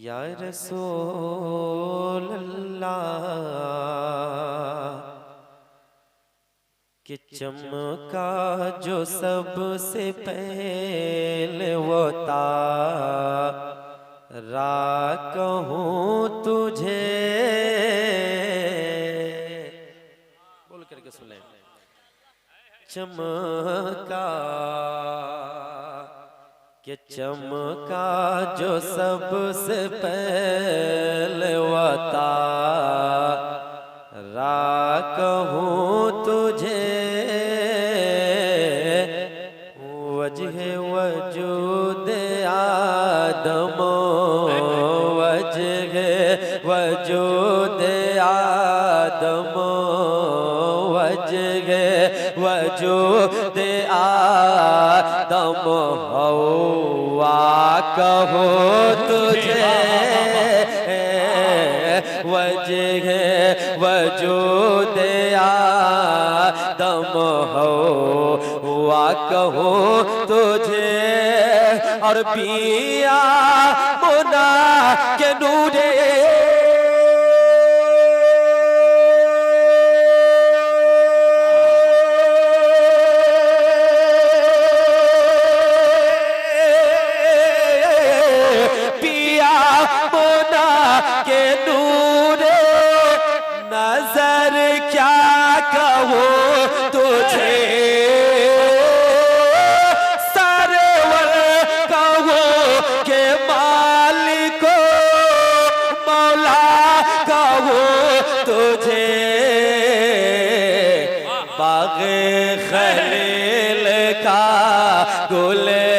या रसूल अल्लाह कि चमका जो सबसे पहले वो तारा कहूँ तुझे। बोल करके सुन ले। चमका कि चमका जो सबसे पहले वो तारा कहूँ तुझे। वजह वजूद आदम वजह वजूद आदम वजह वजूद आदम हवा कहो तुझे। वजह वजूद आदम हवा कहो तुझे। और पिया मुना के नूरे नजर क्या कहो तुझे। सरवर कहो के मालिको मौला कहो तुझे। बाग़े खलील का गुले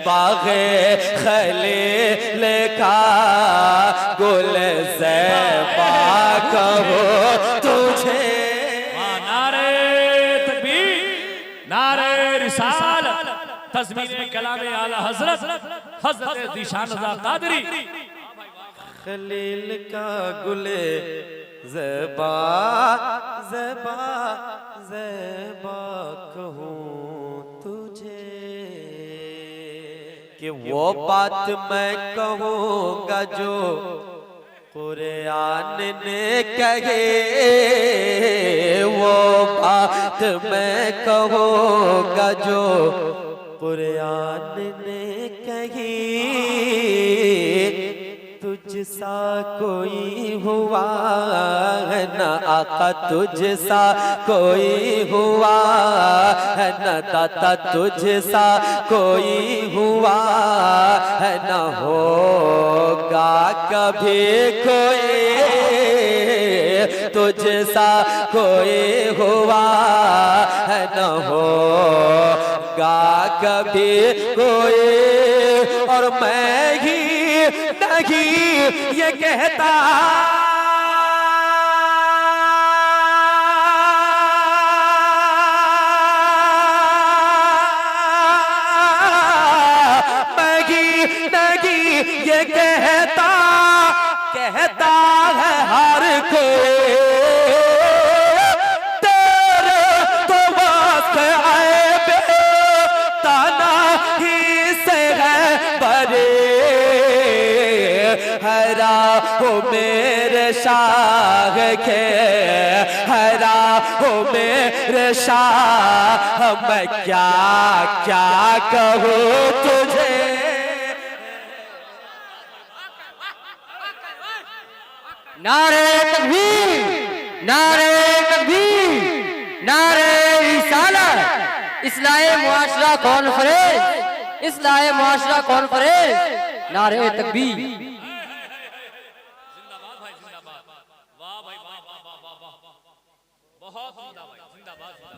बाग़े खलील का गुल ज़ैबा कहो तुझे। नारे तकबीर नारे रिसालत तज़मीन कलामे आला हज़रत हज़रत ज़ीशान रज़ा क़ादरी। खलील का गुले ज़ैबा ज़ैबा ज़ैबा कहूँ तुझे। कि वो बात मैं कहूँगा जो कुरान ने कहे। वो बात मैं कहूँगा जो कुरान ने कही। तुझसा कोई हुआ है न आका तुझसा कोई हुआ है न दाता तुझसा कोई हुआ है न होगा कभी कोई। तुझसा कोई हुआ है न होगा कभी कोई। और मैं ही नहीं ये कहता मैं ही नहीं ये कहता कहता है हर कोई। तेरे तो वास्ते आए बे ताना ही से है बरे। हरा हो मेरे शाह के हरा हो मेरे शाह मैं क्या क्या कहूँ तुझे। नारे तकबीर नारे तकबीर नारे रिसालत इस्लाहे मुआशरा कॉन्फ्रेंस इस्लाहे मुआशरा कॉन्फ्रेंस नारे तकबीर।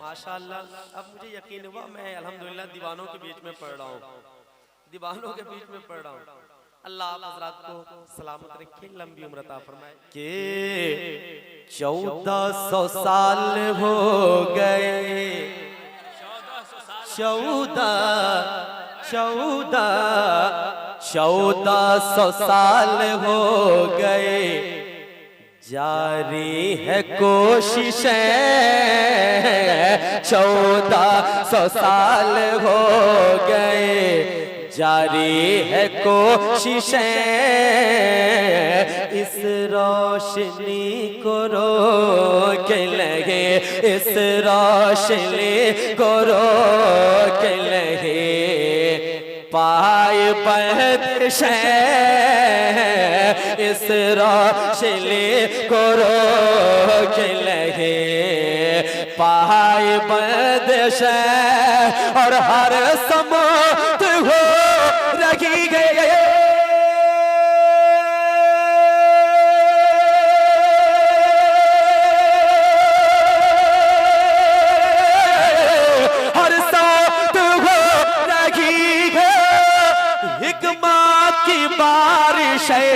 माशाअल्लाह। अब मुझे यकीन हुआ मैं अल्हम्दुलिल्लाह दीवानों के बीच में पढ़ रहा हूँ। दीवानों के बीच में पढ़ रहा हूँ। अल्लाह आप हज़रात को सलामत रखे लंबी उम्र अता फरमाए। के 1400 साल हो गए 1400 साल हो गए। जारी है कोशिशें 1400 साल हो गए। जारी है कोशिशें इस रोशनी को रोक लगे, इस रोशनी को रोक लगे। पाए बंदिशें इस रोशनी को रोक लगे, पाए बंदिशें और हर समात हो रखी गई। हर साथ हो रखी गई हिकमत की बारिश है।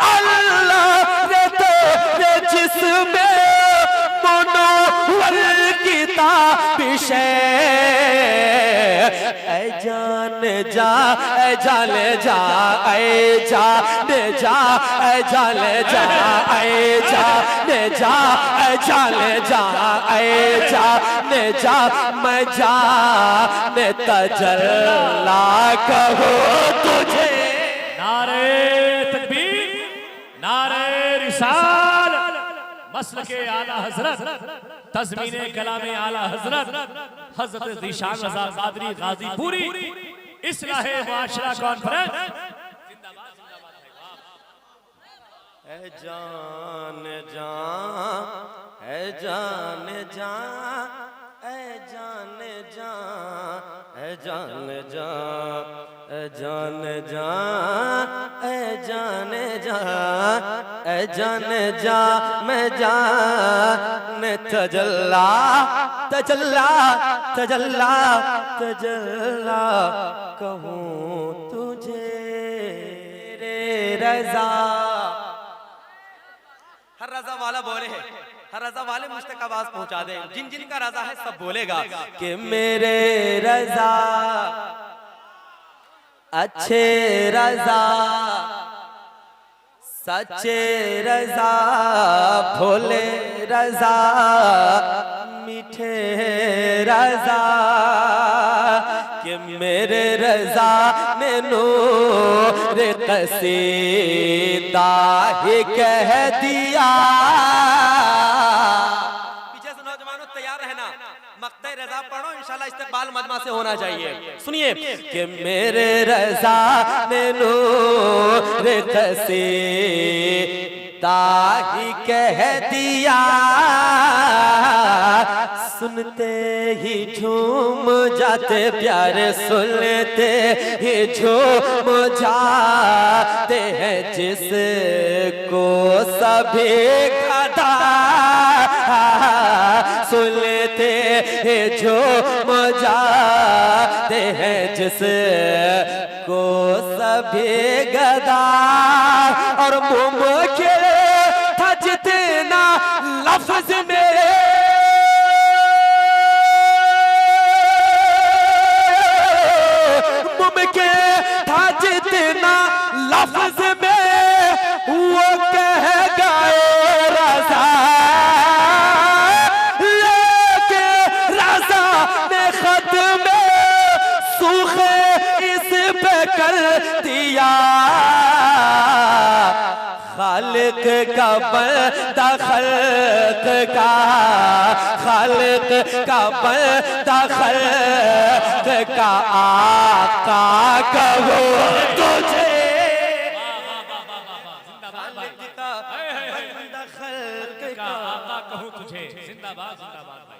अल्लाह रे तेरे जिस्में मनोवर की ताबिश है। ऐ जान जा, ऐ जान जा, ऐ जान जा, ऐ जान जा, ऐ जान जा, ऐ जान जा, ऐ जान जा, मैं जान तजल्ला कहो तुझे। नारे तकबीर, नारे रिसाल, मसलके आला हजरत, तज़मीने कलामे आला हजरत हजरत ज़ीशान रज़ा क़ादरी गाज़ीपुरी इस्लाहे मुआशरा कॉन्फ्रेंस। ऐ जान जा, ऐ जान जा, ऐ जान जा, ऐ जान जा, ऐ जान जा, ऐ जान जा, ऐ जान जा, मैं जान तजल्ला तजल्ला तजल्ला तजल्ला कहूँ तुझे रे रज़ा। हर रज़ा वाला बोले है, हर रज़ा वाले मुझ तक आवाज पहुंचा दे। जिन जिन का रज़ा है सब बोलेगा कि मेरे रज़ा अच्छे रज़ा, सच्चे रज़ा, भोले रज़ा, मीठे रज़ा, कि मेरे रज़ा ने नूर क़सीदा ही कह दिया। पीछे से नौजवानों तैयार रहना, मक़्ता रज़ा पढ़ो, इंशाल्लाह इस्तिक़बाल मजमा से होना चाहिए। सुनिए कि मेरे रज़ा ने नूर क़सीदा ही कह दिया। सुनते ही झूम जाते प्यारे, सुनते ही झूम जाते हैं जिसको सभी गदा। सुनते ही झूम जाते हैं जिसको सभी गदा। और मुमकिन था जितना लफ्ज मेरे था जितना लफ्ज में वो कह गए रज़ा, लेके रज़ा ने खत में सूखे इस पे कर दिया। खालिक का बंदा खल्क का, खालिक का बंदा खल्क का आका कहो तुझे। का आका कहूँ तुझे। जिंदाबाद जिंदाबाद भाई।